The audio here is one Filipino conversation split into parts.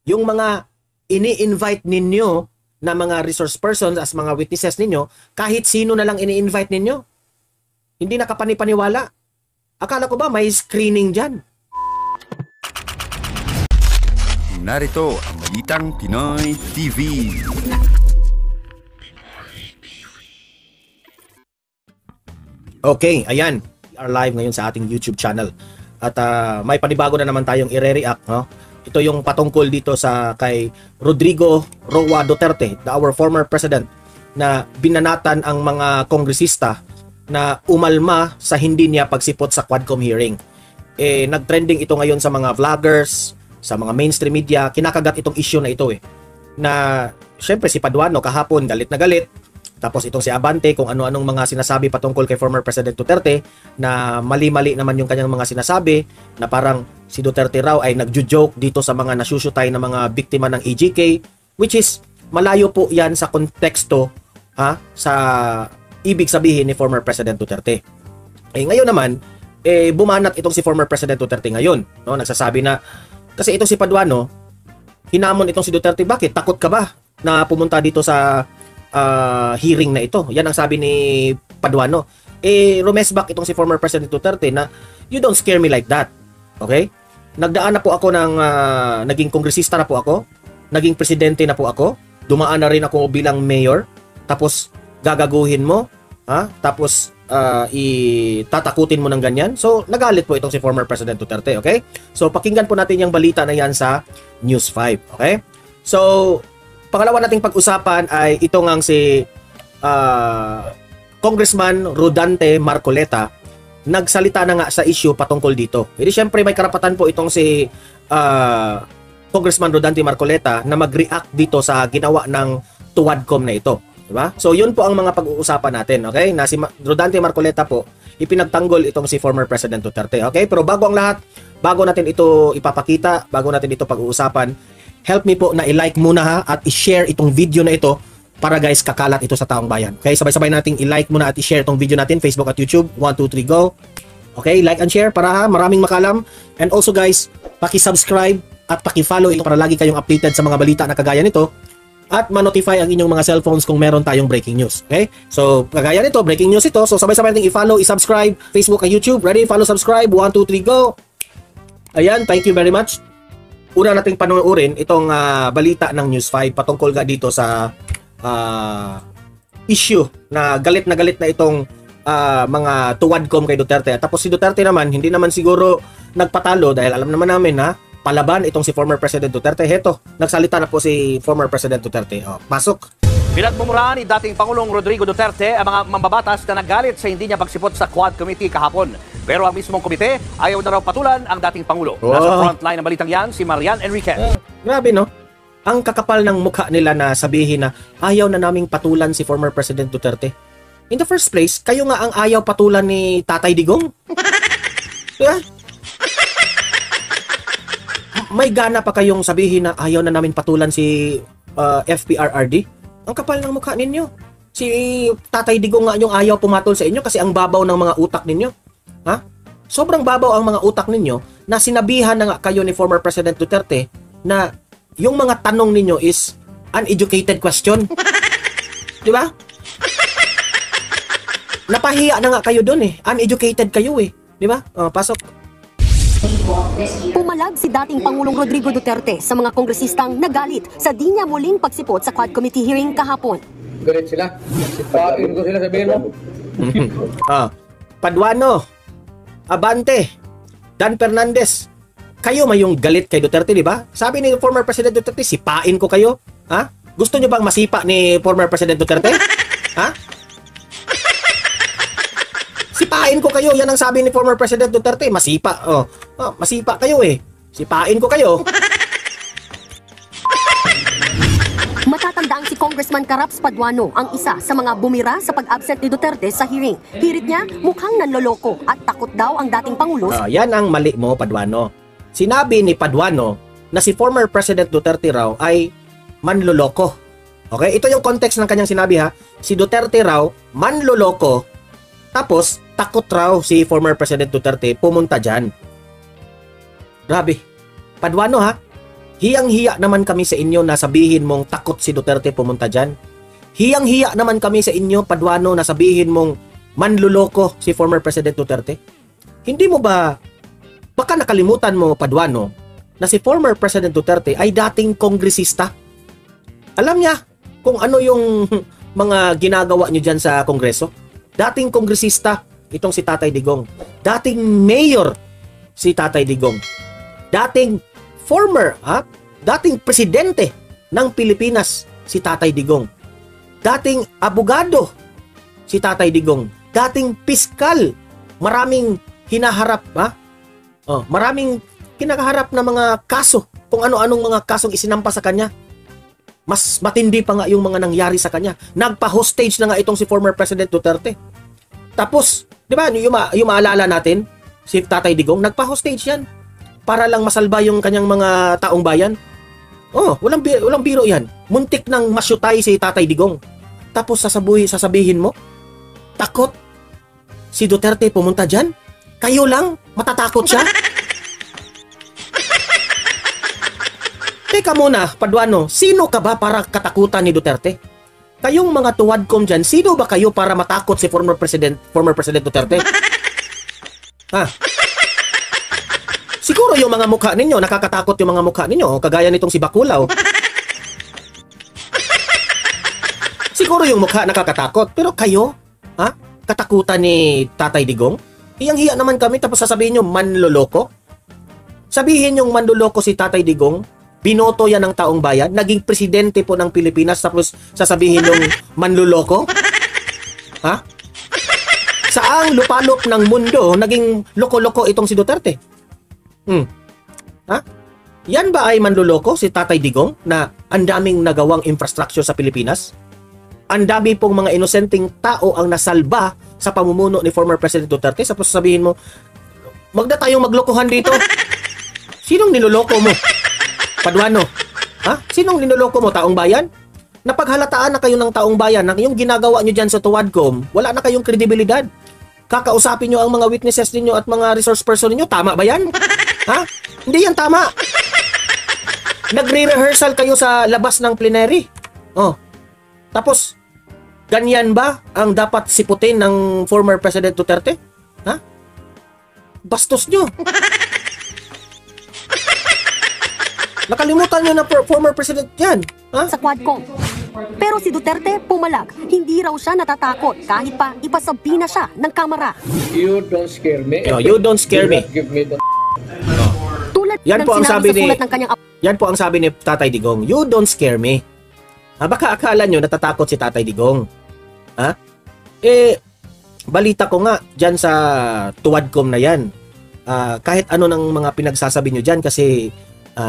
yung mga ini-invite ninyo na mga resource persons as mga witnesses ninyo, kahit sino na lang ini-invite ninyo. Hindi nakapanipaniwala. Akala ko ba may screening dyan? Narito ang Balitang Pinoy TV. Okay, ayan. We are live ngayon sa ating YouTube channel. At may panibago na naman tayong i-react, no? Ito yung patungkol dito sa kay Rodrigo Roa Duterte, our former president, na binanatan ang mga kongresista na umalma sa hindi niya pagsipot sa Quadcom hearing. Nag-trending ito ngayon sa mga vloggers, sa mga mainstream media. Kinakagat itong issue na ito na syempre si Paduano kahapon galit na galit. Tapos itong si Abante kung ano-anong mga sinasabi patungkol kay former President Duterte na mali-mali naman yung kanyang mga sinasabi na parang si Duterte raw ay nagjo-joke dito sa mga nasyusyutay na mga biktima ng EJK, which is malayo po yan sa konteksto sa ibig sabihin ni former President Duterte. Ngayon naman, bumanat itong si former President Duterte ngayon. No? Nagsasabi na, kasi itong si Paduano, hinamon itong si Duterte, bakit? Takot ka ba na pumunta dito sa hearing na ito? Yan ang sabi ni Paduano. Rumesbak itong si former President Duterte na, you don't scare me like that. Okay? Nagdaan na po ako ng, naging kongresista na po ako, naging presidente na po ako, dumaan na rin ako bilang mayor, tapos gagaguhin mo, tapos itatakutin mo ng ganyan. So, nagalit po itong si former President Duterte, okay? So, pakinggan po natin yung balita na yan sa News 5, okay? So, pangalawa nating pag-usapan ay ito ngang si Congressman Rodante Marcoleta. Nagsalita na nga sa issue patungkol dito. Hindi syempre may karapatan po itong si Congressman Rodante Marcoleta na mag-react dito sa ginawa ng Tuwadcom na ito. Diba? So yun po ang mga pag-uusapan natin, okay? Na si Rodante Marcoleta po, ipinagtanggol itong si former President Duterte, okay? Pero bago ang lahat, bago natin ito ipapakita, bago natin ito pag-uusapan, help me po na i-like muna at i-share itong video na ito para guys kakalat ito sa taong bayan. Okay, sabay-sabay nating i-like muna at i-share itong video natin, Facebook at YouTube. 1, 2, 3, go! Okay, like and share para maraming makalam. And also guys, paki-subscribe at paki-follow ito para lagi kayong updated sa mga balita na kagaya nito. At ma-notify ang inyong mga cellphones kung meron tayong breaking news. Okay? So, kagaya nito, breaking news ito. So, sabay-sabay natin i-follow, i-subscribe, Facebook at YouTube. Ready? Follow, subscribe. 1, 2, 3, go! Ayan, thank you very much. Una nating panoorin itong balita ng News 5 patungkol nga dito sa issue na galit na itong mga Tuwadcom kay Duterte. Tapos si Duterte naman, hindi naman siguro nagpatalo dahil alam naman namin palaban itong si former President Duterte. Heto, nagsalita na po si former President Duterte. Pasok. Pinagmumurahan ni dating Pangulong Rodrigo Duterte ang mga mambabatas na nagalit sa hindi niya pagsipot sa Quad Committee kahapon. Pero ang mismong komite ayaw na raw patulan ang dating Pangulo. Nasa frontline ng balitang yan, si Marian Enriquez. Grabe no? Ang kakapal ng mukha nila na sabihin na ayaw na naming patulan si former President Duterte. In the first place, kayo nga ang ayaw patulan ni Tatay Digong. Diba? May gana pa kayong sabihin na ayaw na namin patulan si FPRRD. Ang kapal ng mukha ninyo. Si Tatay Digong nga yung ayaw pumatol sa inyo kasi ang babaw ng mga utak ninyo. Sobrang babaw ang mga utak ninyo na sinabihan na nga kayo ni former President Duterte na yung mga tanong ninyo is uneducated question. Di ba? Napahiya na nga kayo doon Uneducated kayo Di ba? Pasok. Pumalag si dating Pangulong Rodrigo Duterte sa mga kongresistang nagalit sa di niya muling pagsipot sa Quad Committee hearing kahapon. Galit sila. Sipain ko sila, sabihin mo. Paduano, Abante, Dan Fernandez, kayo may yung galit kay Duterte, di ba? Sabi ni former President Duterte, sipain ko kayo. Gusto nyo bang masipa ni former President Duterte? Sipain ko kayo. Yan ang sabi ni former President Duterte. Masipa. Masipa kayo Sipain ko kayo. Matatandaan si Congressman Caraps Paduano ang isa sa mga bumira sa pag-absent ni Duterte sa hearing. Hirit niya, mukhang nanloloko at takot daw ang dating Pangulo. Yan ang mali mo, Paduano. Sinabi ni Paduano na si former President Duterte raw ay manloloko. Okay? Ito yung context ng kanyang sinabi Si Duterte raw, manloloko. Tapos, takot raw si former President Duterte pumunta dyan. Grabe. Paduano Hiyang-hiya naman kami sa inyo na sabihin mong takot si Duterte pumunta dyan. Hiyang-hiya naman kami sa inyo, Paduano, na sabihin mong manluloko si former President Duterte. Hindi mo ba, baka nakalimutan mo, Paduano, na si former President Duterte ay dating kongresista. Alam niya kung ano yung mga ginagawa niyo dyan sa Kongreso. Dating kongresista, itong si Tatay Digong. Dating mayor, si Tatay Digong. Dating dating presidente ng Pilipinas, si Tatay Digong. Dating abogado, si Tatay Digong. Dating piskal, maraming hinaharap, maraming kinakaharap na mga kaso, kung ano-anong mga kasong isinampa sa kanya. Mas matindi pa nga yung mga nangyari sa kanya. Nagpa-hostage na nga itong si former President Duterte. Tapos, di ba, yung maalala natin, si Tatay Digong, nagpa-hostage yan para lang masalba yung kanyang mga taong bayan. Walang biro yan. Muntik nang masyutay si Tatay Digong. Tapos sasabihin mo, takot si Duterte pumunta dyan? Kayo lang? Matatakot siya? Teka muna, Paduano, sino ka ba para katakutan ni Duterte? Kayong mga tuwadkom dyan, sino ba kayo para matakot si former President Duterte? Siguro yung mga mukha ninyo, nakakatakot yung mga mukha ninyo, kagaya nitong si Baculaw. Siguro yung mukha nakakatakot, pero kayo, katakutan ni Tatay Digong? Hiyang-hiya naman kami, tapos sasabihin nyo, manloloko? Sabihin yung manloloko si Tatay Digong, binoto yan ng taong bayan, naging presidente po ng Pilipinas, tapos sasabihin yung manloloko? Saang lupalop ng mundo, naging loko-loko itong si Duterte? Yan ba ay manloloko si Tatay Digong na ang daming nagawang infrastructure sa Pilipinas? Ang dami pong mga inosenteng tao ang nasalba sa pamumuno ni former President Duterte. Tapos sabihin mo, magda tayong maglokohan dito. Sinong niloloko mo? Paduano? Sinong niloloko mo? Taong bayan? Napaghalataan na kayo ng taong bayan na yung ginagawa nyo dyan sa Tuwadcom, wala na kayong kredibilidad. Kakausapin nyo ang mga witnesses ninyo at mga resource person ninyo. Tama ba yan? Hindi yan tama. Nagre-rehearsal kayo sa labas ng plenary. Tapos, ganyan ba ang dapat siputin ng former President Duterte? Bastos nyo. Nakalimutan nyo na former President yan. Sa Quadcom. Pero si Duterte pumalag, hindi raw siya natatakot kahit pa ipasabi na siya ng kamera. You don't scare me. You don't scare me. Give me the Tulad Yan ng po ang sinabi sabi sa ni sulat ng kanyang Yan po ang sabi ni Tatay Digong. You don't scare me. Baka akala nyo natatakot si Tatay Digong. Balita ko nga dyan sa Tuwadcom na yan. Kahit ano ng mga pinagsasabi nyo dyan kasi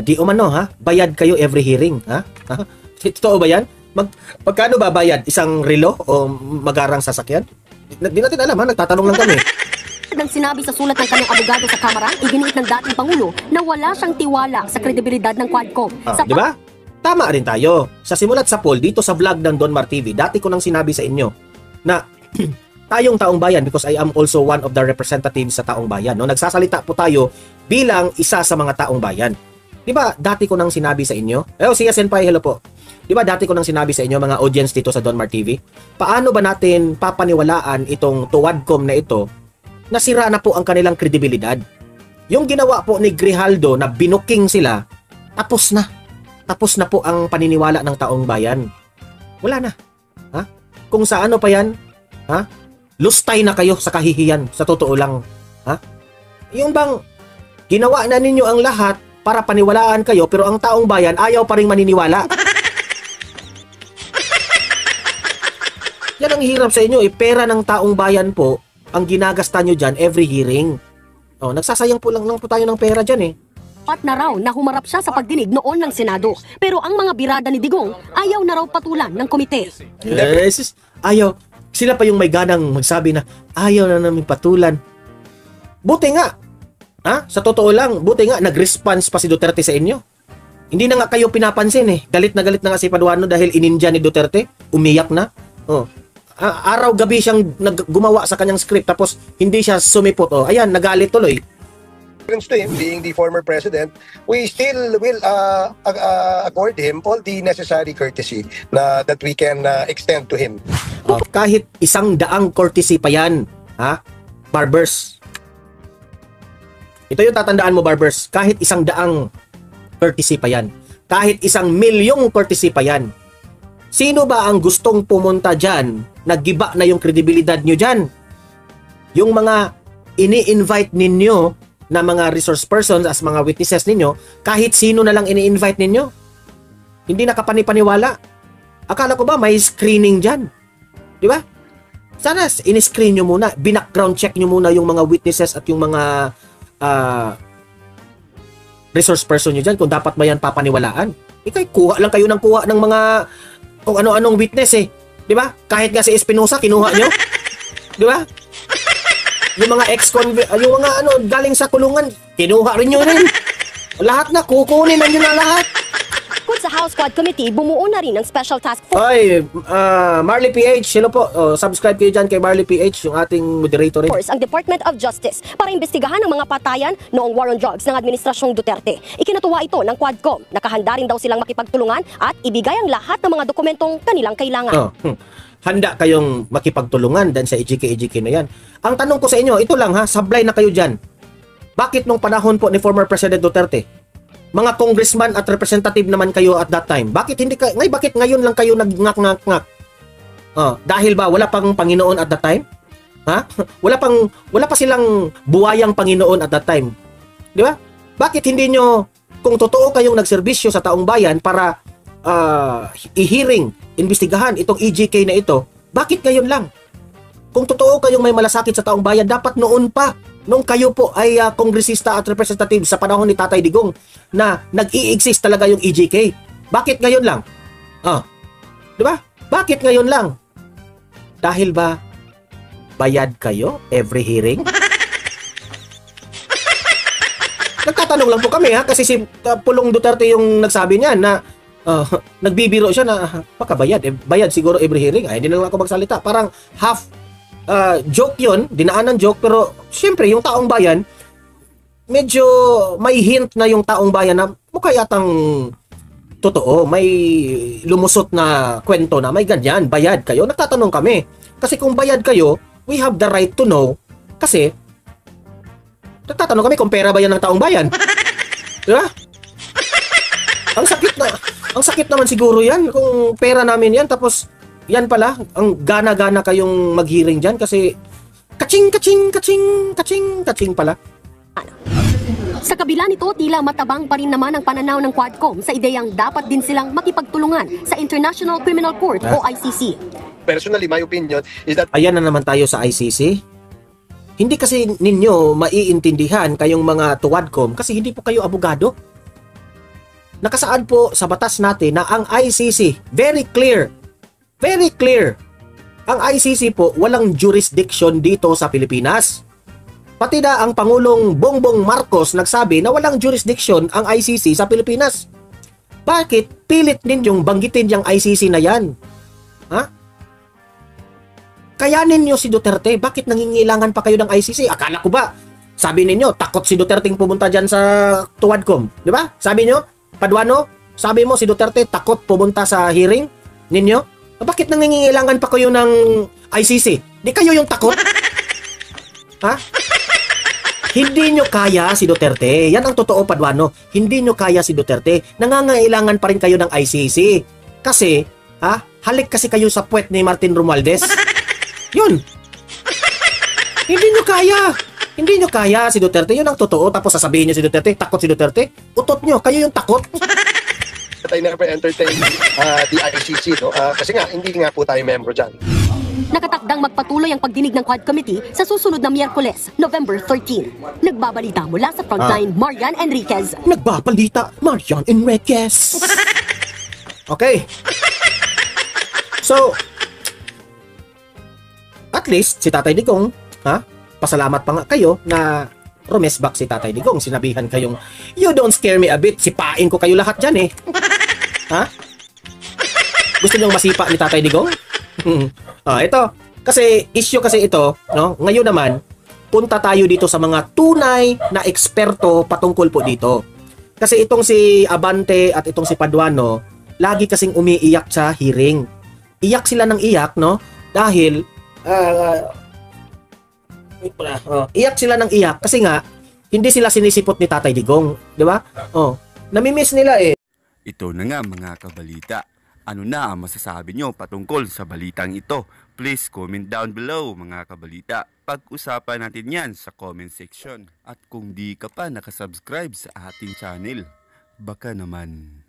di umano bayad kayo every hearing. Totoo ba yan? Magkano ba bayad? Isang relo o magarang sasakyan? Di natin alam nagtatanong lang kami. Nang sinabi sa sulat ng kanyang abogado sa kamera, iginiit ng dating Pangulo na wala siyang tiwala sa kredibilidad ng Quadcom. Di ba? Tama rin tayo. Sa simulat sa poll, dito sa vlog ng Don Mar TV, dati ko nang sinabi sa inyo na tayong taong bayan, because I am also one of the representatives sa taong bayan. Nagsasalita po tayo bilang isa sa mga taong bayan. Di ba, dati ko nang sinabi sa inyo? Si Senpai, hello po. Di ba, dati ko nang sinabi sa inyo, mga audience dito sa Don Mar TV, paano ba natin papaniwalaan itong Tuwadcom na ito na sira na po ang kanilang kredibilidad? Yung ginawa po ni Grijaldo na binuking sila, tapos na. Tapos na po ang paniniwala ng taong bayan. Wala na. Kung sa ano pa yan, lustay na kayo sa kahihiyan, sa totoo lang. Yung bang ginawa na ninyo ang lahat para paniwalaan kayo, pero ang taong bayan ayaw pa rin maniniwala. Yan ang hirap sa inyo. Pera ng taong bayan po ang ginagasta nyo dyan every hearing. Nagsasayang po lang po tayo ng pera dyan At na raw na humarap siya sa pagdinig noon ng Senado. Pero ang mga birada ni Digong ayaw na raw patulan ng komite. Yes, ayaw. Sila pa yung may ganang magsabi na ayaw na namin patulan. Buti nga. Sa totoo lang, buti nga nag-response pa si Duterte sa inyo. Hindi na nga kayo pinapansin Galit na nga si Paduano dahil ininja ni Duterte. Umiyak na. Araw-gabi siyang gumawa sa kanyang script tapos hindi siya sumipot. Ayan, nagalit tuloy. to him being the former president, we still will accord him all the necessary courtesy that we can extend to him. Kahit 100 courtesy pa yan, ha? Barbers. Ito yung tatandaan mo, Barbers. Kahit 100 courtesy pa yan. Kahit 1,000,000 courtesy pa yan. Sino ba ang gustong pumunta dyan? Naggiba na yung kredibilidad nyo dyan. Yung mga ini-invite ninyo na mga resource persons as mga witnesses ninyo, kahit sino na lang ini-invite ninyo. Hindi nakapani-paniwala. Akala ko ba may screening dyan? Di ba? Sana in-screen nyo muna, binackground check nyo muna yung mga witnesses at yung mga resource person nyo dyan kung dapat ba yan papaniwalaan. Ikay, kuha lang kayo ng kuha ng mga kung ano-anong witness eh. Di ba? Kahit nga si Espinosa, kinuha nyo. Di ba? Yung mga ex-convict, yung mga galing sa kulungan, kinuha rin nyo rin. Lahat na, kukunin na nyo na lahat. Kung sa House Quad Committee, bumuo na rin ang Special Task Force. Oy, Marley PH, hello po. Subscribe kayo dyan kay Marley PH, yung ating moderator rin. Ang Department of Justice para imbestigahan ang mga patayan noong war on drugs ng Administrasyong Duterte. Ikinatuwa ito ng Quadcom. Nakahanda rin daw silang makipagtulungan at ibigay ang lahat ng mga dokumentong kanilang kailangan. Handa kayong makipagtulungan dan sa EJK na yan. Ang tanong ko sa inyo, ito lang ha, sablay na kayo dyan. Bakit nung panahon po ni former President Duterte, mga congressman at representative naman kayo at that time, bakit ngayon lang kayo nag-ngak-ngak-ngak? Dahil ba wala pang Panginoon at that time? Ha? Wala pa silang buwayang Panginoon at that time. Di ba? Bakit hindi nyo, kung totoo kayong nagserbisyo sa taong bayan para i-hearing, imbestigahan itong EJK na ito, bakit ngayon lang? Kung totoo kayong may malasakit sa taong bayan, dapat noon pa, nung kayo po ay kongresista at representative sa panahon ni Tatay Digong na nag-i-exist talaga yung EJK. Bakit ngayon lang? Di ba? Bakit ngayon lang? Dahil ba bayad kayo every hearing? Nagtatanong lang po kami ha, kasi si Pulong Duterte yung nagsabi niya na nagbibiro siya na pakabayad. Bayad siguro every hearing. Ay, hindi na lang ako magsalita. Parang half joke yun, dinaanan joke, pero syempre yung taong bayan, medyo may hint na yung taong bayan na mukha yatang totoo, may lumusot na kwento na may ganyan, bayad kayo. Nagtatanong kami. Kasi kung bayad kayo, we have the right to know. Kasi, nagtatanong kami kung pera ba yan ng taong bayan. Diba? Ang sakit naman siguro yan kung pera namin yan, tapos yan pala, ang gana-gana kayong mag-hearing dyan kasi kaching pala. Sa kabila nito, tila matabang pa rin naman ang pananaw ng Quadcom sa ideyang dapat din silang makipagtulungan sa International Criminal Court o ICC. Personally, my opinion is that Ayan na naman tayo sa ICC. Hindi kasi ninyo maiintindihan kayong mga Quadcom kasi hindi po kayo abogado. Nakasaad po sa batas natin na ang ICC, very clear, ang ICC po walang jurisdiction dito sa Pilipinas. Pati na ang Pangulong Bongbong Marcos nagsabi na walang jurisdiction ang ICC sa Pilipinas. Bakit pilit ninyong banggitin yung ICC na yan? Ha? Kayanin nyo si Duterte, bakit nangingilangan pa kayo ng ICC? Akala ko ba, sabi ninyo, takot si Duterte pumunta dyan sa Quadcom. Di ba? Sabi nyo, Paduano, sabi mo si Duterte takot pumunta sa hearing ninyo? Bakit nangingilangan pa kayo ng ICC? Di kayo yung takot? Ha? Hindi nyo kaya si Duterte. Yan ang totoo, Paduano. Hindi nyo kaya si Duterte. Nangangailangan pa rin kayo ng ICC. Kasi, halik kasi kayo sa puwet ni Martin Romualdez. Yun. Hindi nyo kaya si Duterte. Yun ang totoo. Tapos sasabihin nyo si Duterte, takot si Duterte. Utot nyo, kayo yung takot. I never entertain the ICC, no? Kasi nga, hindi nga po tayo membro dyan. Nakatakdang magpatuloy ang pagdinig ng Quad Committee sa susunod na Miyerkules, November 13. Nagbabalita mula sa Frontline, Marian Enriquez. Okay. So, at least, si Tatay Digong, pasalamat pa nga kayo na rumesbak si Tatay Digong. Sinabihan kayong, you don't scare me a bit. Sipain ko kayo lahat dyan eh. Ha? Gusto niyong masipa ni Tatay Digong? Ito. Kasi, issue kasi ito, no? Ngayon naman, punta tayo dito sa mga tunay na eksperto patungkol po dito. Kasi itong si Abante at itong si Paduano, lagi kasing umiiyak sa hearing. Iyak sila ng iyak, no? Dahil iyak sila ng iyak kasi nga hindi sila sinisipot ni Tatay Digong, di ba? Oh, namimiss nila eh. Ito na nga mga kabalita. Ano na ang masasabi nyo patungkol sa balitang ito? Please comment down below mga kabalita. Pag-usapan natin yan sa comment section. At kung di ka pa nakasubscribe sa ating channel, baka naman